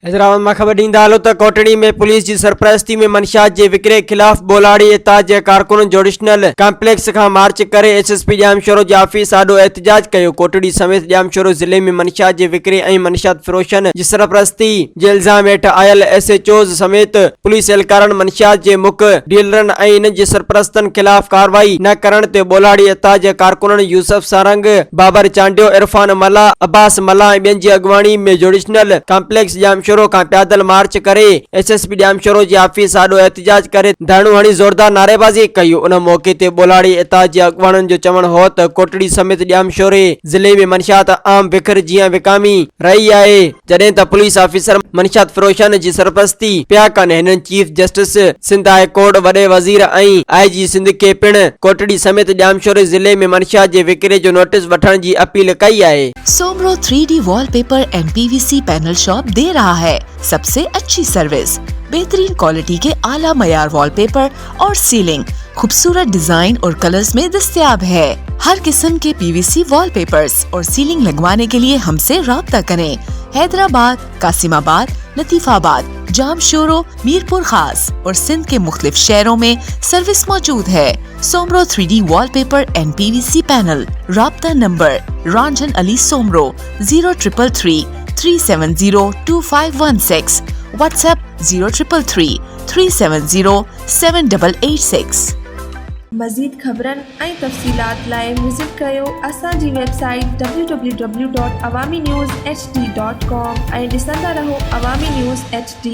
हैदराबाद में खबर ॾींदा हलो त कोटड़ी में पुलिस की सरपरस्ती में मंशियात के विकिरे खिलाफ बोलाड़ी एताज के कारकुन जोडिशनल कॉम्प्लेक्स का मार्च करे एसएसपी जामशोरो के ऑफिस आडो एहतजाज किया। कोटड़ी समेत जामशोरो जिले में मंशियात के विकिरे और मंशियात फिरोशन की सरपरस्ती के इल्जाम हेठ आयल SHOs समेत पुलिस एहलकारन मंशियात के मुख डीलरन और इन जे सरपरस्तन खिलाफ कार्रवाई न करण ते बोलाड़ी एताज के कारकुन यूसुफ सारंग, बाबर चांडियो, इरफान मला, अब्बास मला ऐं ॿियनि जी अॻुवाणी में जोडिशनल कॉम्प्लेक्स जामशोरो का पैदल मार्च करे SSP जामशोरो जी ऑफिस आडो एहतजाज करे धरणो हणी जोरदार नारेबाजी कई। उन मौके ते बोलाड़ी एताज जे अॻुवाणनि जो चवण हो त कोटड़ी समेत जामशोरे जिले में मंशियात आम विखर जीअं विकामी रही आहे, जॾहिं त पुलिस ऑफिसर मंशियात फिरोशन जी सरपरस्ती पिया कनि। हिननि chief justice Sindh high court, वॾे वज़ीर ऐं IG सिंध खे पिण कोटड़ी समेत जामशोरे जिले में मंशियात जे विकिरे जो नोटिस वठण जी अपील कई आहे। Somro 3D wallpaper and PVC panel shop दे रहा है सबसे अच्छी सर्विस, बेहतरीन क्वालिटी के आला मयार वॉलपेपर और सीलिंग खूबसूरत डिजाइन और कलर्स में दस्तयाब है। हर किस्म के PVC वॉलपेपर्स और सीलिंग लगवाने के लिए हमसे राब्ता करें। हैदराबाद, कासिमाबाद, लतीफाबाद, जामशोरो, मीरपुर खास और सिंध के मुख्तलिफ शहरों में सर्विस मौजूद है। Soomro 3D wallpaper and PVC panel. राब्ता नंबर रंजन अली सोमरो 0333 370 2516, व्हाट्सएप 0333 370 7886। मज़ीद ख़बरन ऐं तफ़सीलात लाइ विज़िट कयो असांजी वेबसाइट www.awamiNewsHD.com ऐं ॾिसंदा रहो अवामी न्यूज़ HD।